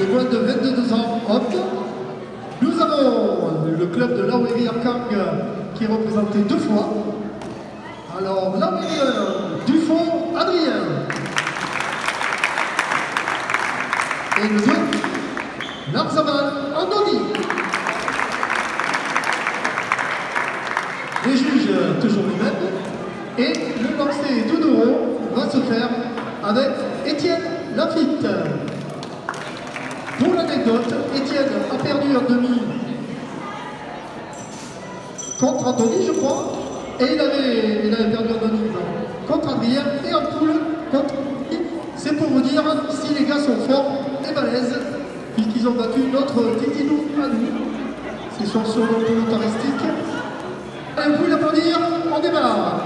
les moins de 22 ans hommes. Nous avons le club de Laouéry Arkang qui est représenté 2 fois. Alors, Laouéry Dufaux Adrien. Et le 2, Larzaman Andoni. Les juges, toujours les mêmes. Et le lancer de Douro va se faire avec Étienne Lafitte. Pour l'anecdote, Étienne a perdu en demi contre Anthony, je crois, et il avait perdu en demi contre Adrien et en poule contre Anthony. C'est pour vous dire si les gars sont forts et balèzes, puisqu'ils ont battu notre Titinou à nous. C'est son surnom volontaristique. Allez, vous pouvez l'applaudir, on démarre.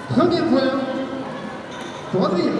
Premier point pour Adrien.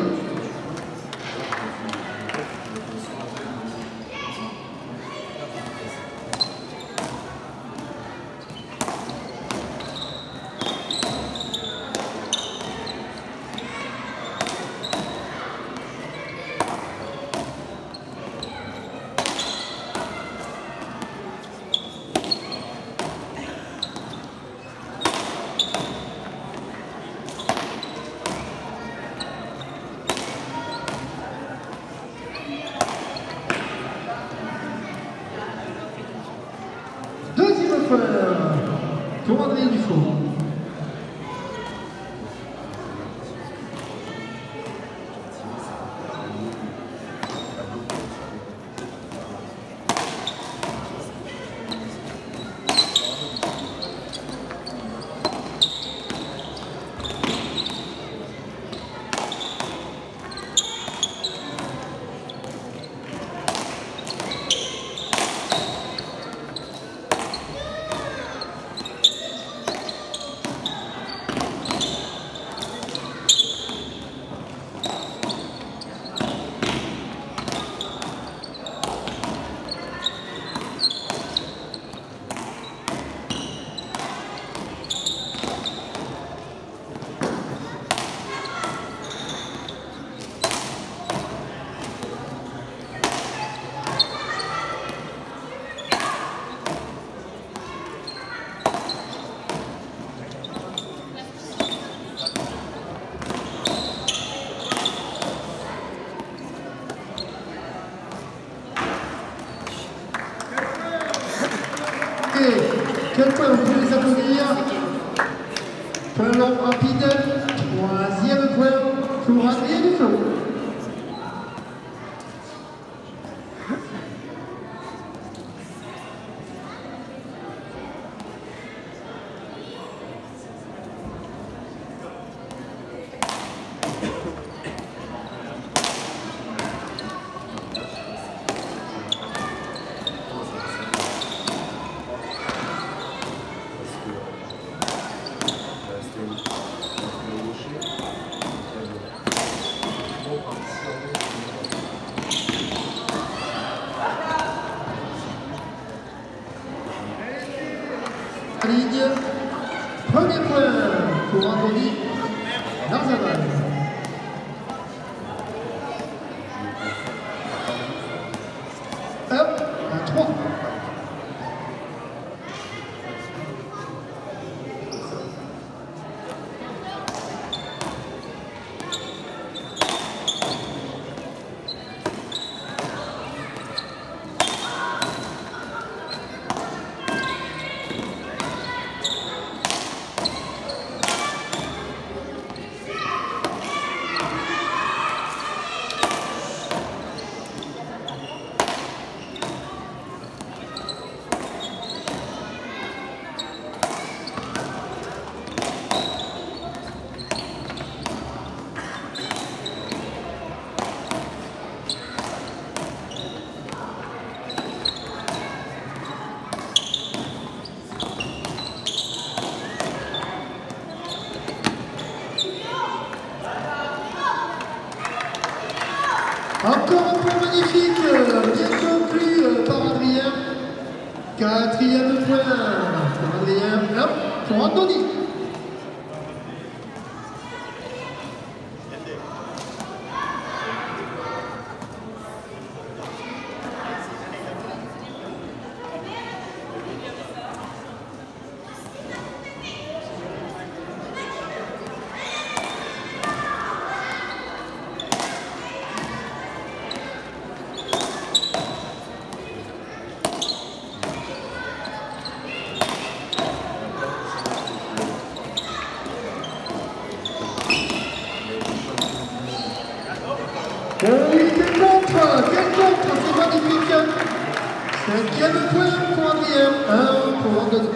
Deuxième point pour Adrien Dufaux. Quel point, vous pouvez les applaudir. Point long rapide. Troisième point pour Adrien Dufaux. Ligne. Premier point pour Anthony Larzaman. Hop, à 3. Encore un point magnifique, bien conclu par Adrien. Quatrième point pour Adrien, hop, pour Anthony. Oui, quel contre, c'est magnifique. Cinquième point pour Adrien, un pour Anthony.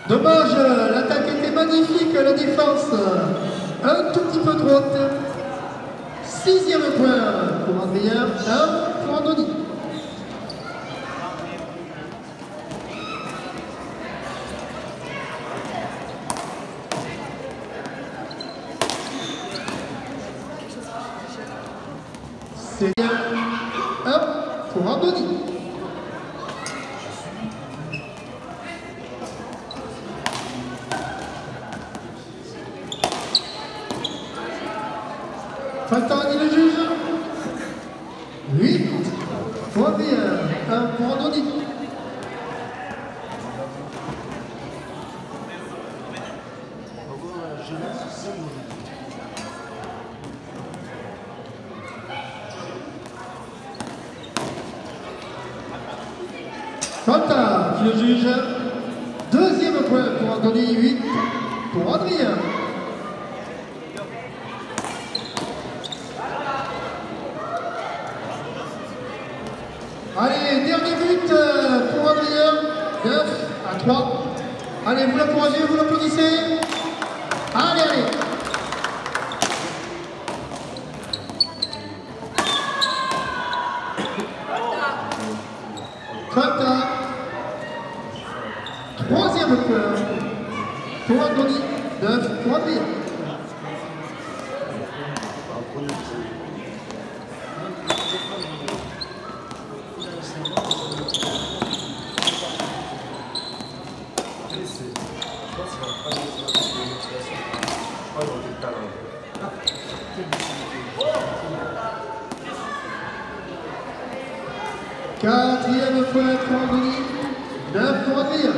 Dommage, l'attaque était magnifique, la défense un tout petit peu trop haute. Sixième point pour Adrien, un pour Anthony. C'est bien, un pour Anthony. Faltan dit le juge. 8 pour Adrien, 1 pour Anthony. Faltan qui le juge. Deuxième point pour Anthony, 8 pour Adrien. Allez, dernier but pour Adrien, 9 à 3. Allez, vous l'encouragez, vous l'applaudissez. Allez, allez. Falta. Troisième point pour Anthony, 9 pour Adrien. Quatrième point pour Anthony, 9 pour Adrien.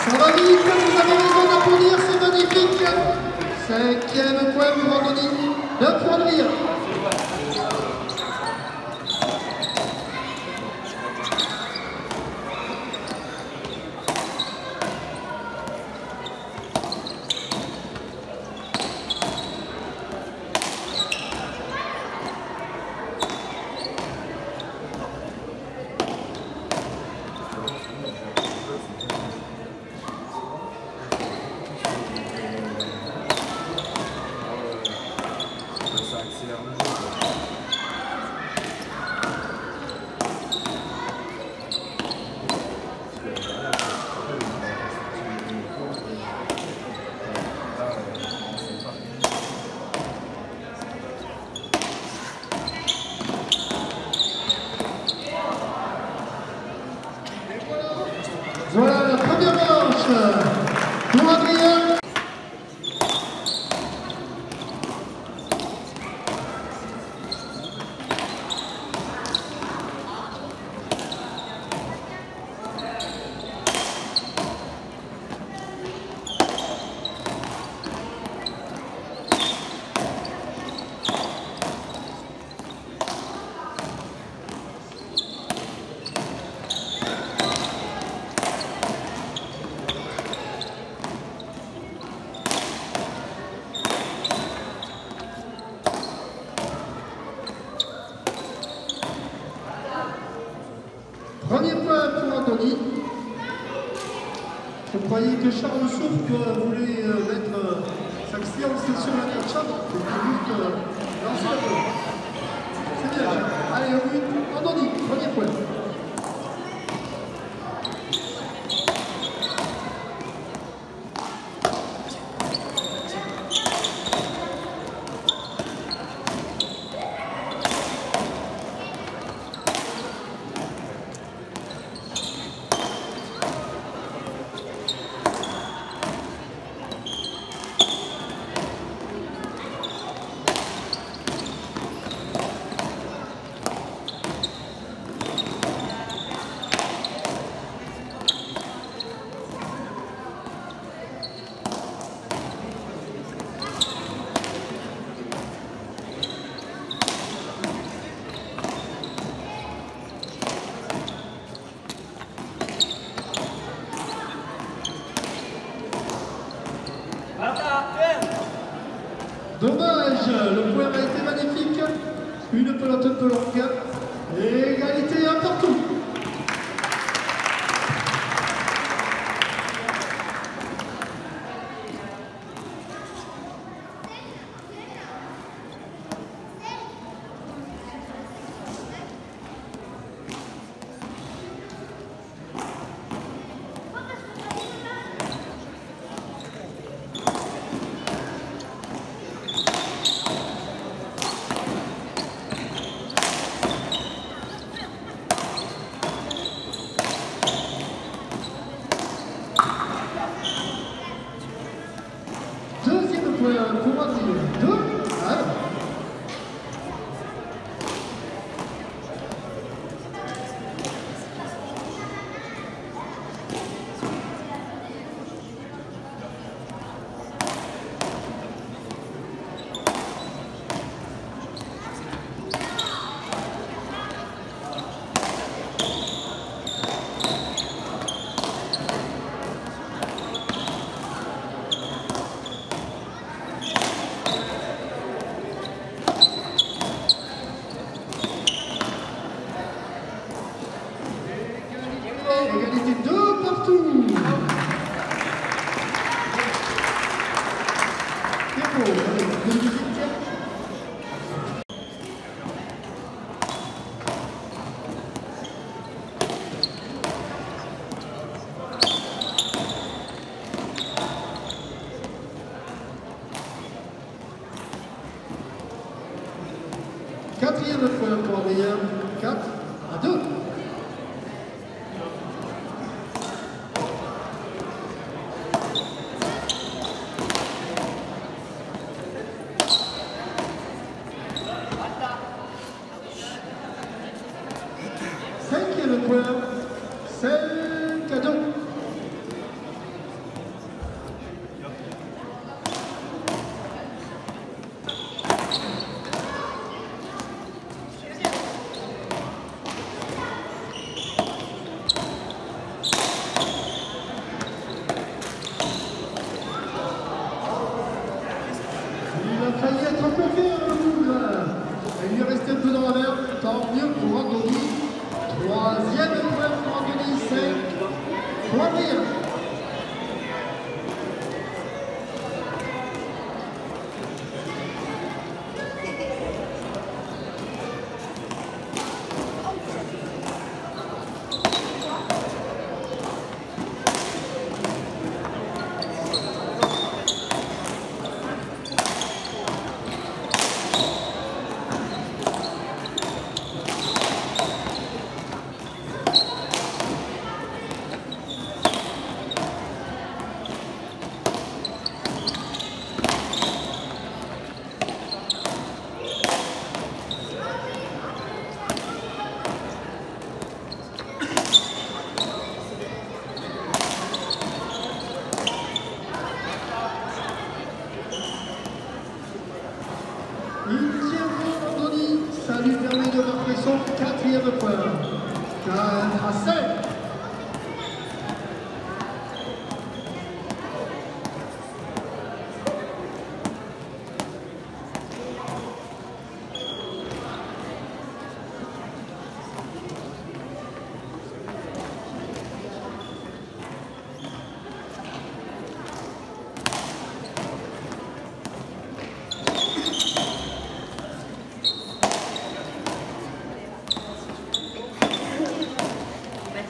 Ça va vite, vous avez raison d'applaudir, c'est magnifique. Cinquième point pour Anthony, 9 pour Adrien. Voilà la première manche pour Adrien. Premier point pour Anthony. Je croyais que Charles Sourque voulait mettre sa séance sur la catch-up. C'était juste lancer la balle. C'est bien. Allez, au but, Anthony, premier point. Dommage, le point a été magnifique. Une pelote un peu longue. Et égalité un partout. Deuxième point pour Adrien. 2 à 1. Égalité 2 partout. C'est beau, allez, 2 minutes. Quatrième point pour Adrien, 4 à 2. Cinquième point, 5 à 2. Il a failli être un peu fait, le boule. Il lui restait un peu dans la mer, tant mieux pour Anthony. Troisième point pour Anthony, 5 pour Adrien.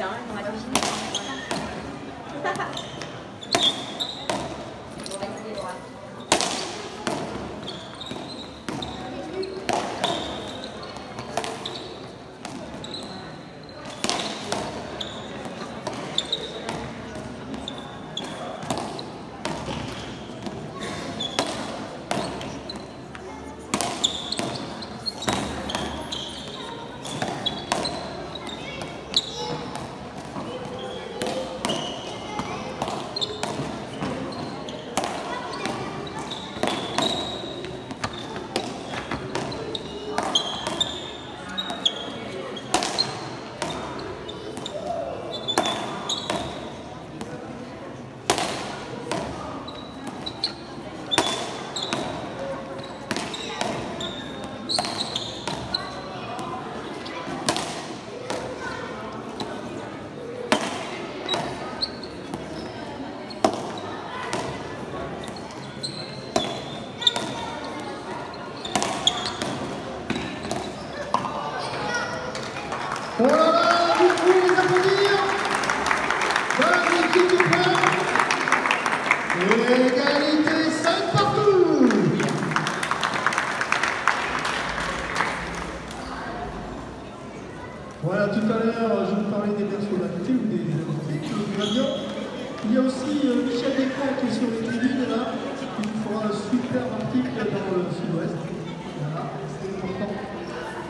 putain, on va tout finir. Voilà. On va essayer, voilà. Voilà, vous pouvez les applaudir. Bonne équipe de points. Égalité 5 partout. Voilà, tout à l'heure, je vous parlais des personnalités ou des artistes du radio. Il y a aussi Michel Descamps qui est sur les tribunes là, qui nous fera un super article dans le sud-ouest. Voilà, c'est important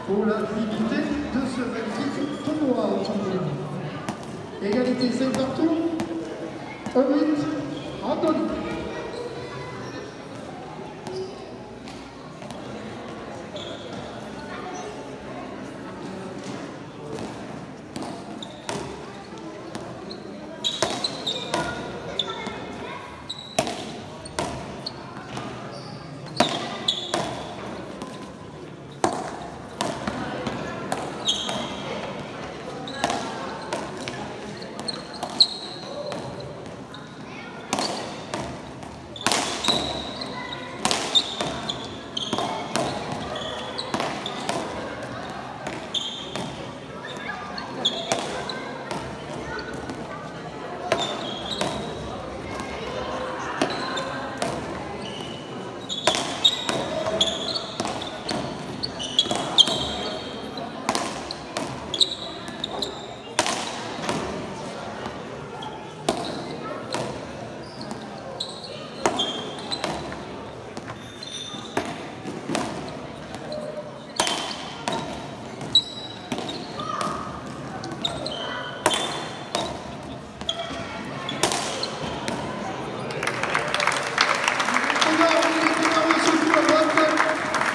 pour la dignité de ce magnifique tournoi au championnat. Égalité 5 partout. Au but, Anthony.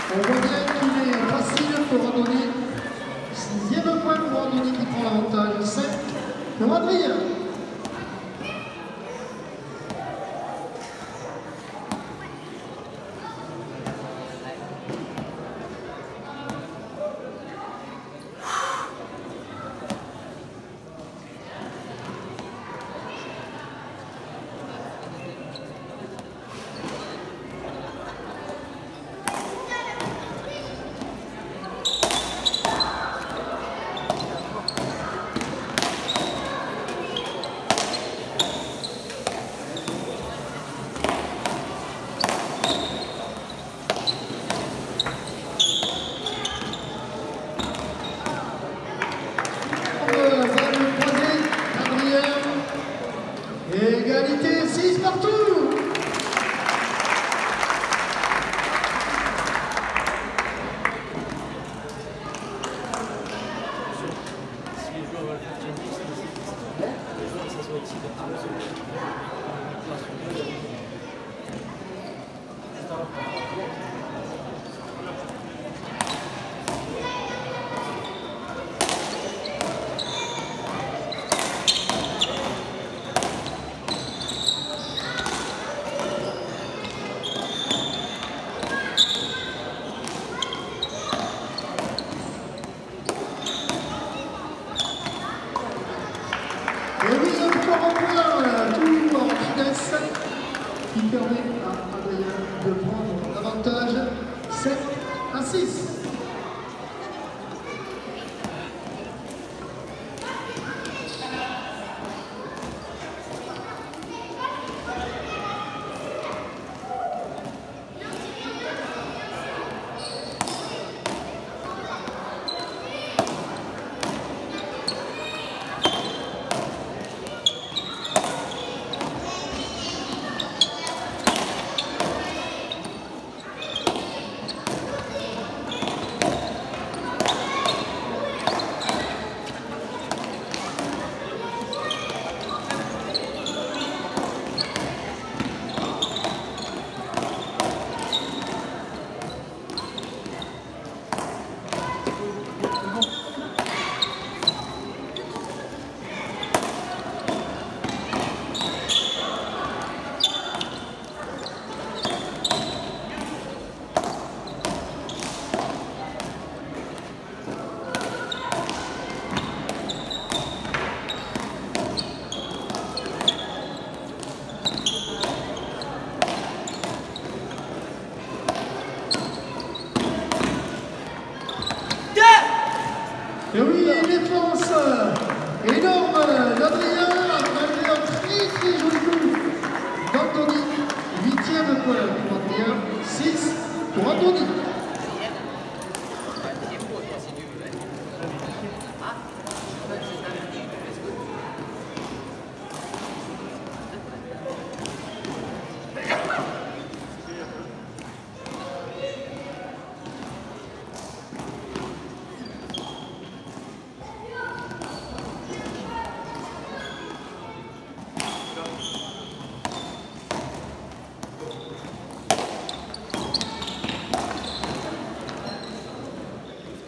On voit bien qu'il est facile pour Anthony. 6e point pour Anthony qui prend l'avantage. 5 pour Adrien.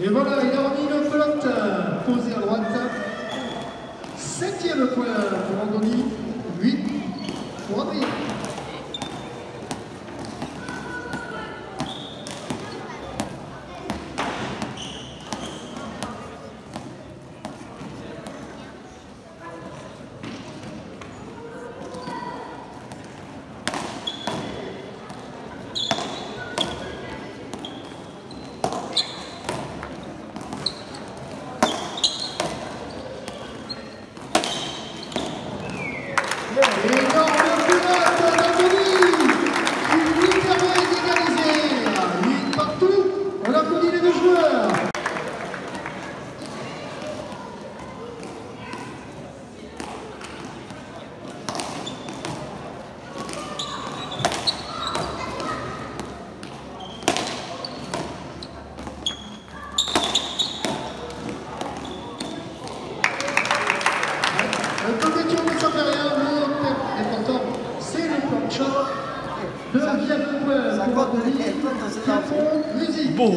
Et voilà, il a remis une pelote posée à droite. 7e point pour Andoni, 8 pour Adrien. Énorme pelote d'Andoni qui lui permet d'égaliser. 8 partout, on applaudit les deux joueurs. Deuxième point pour Andoni, musique. Bon.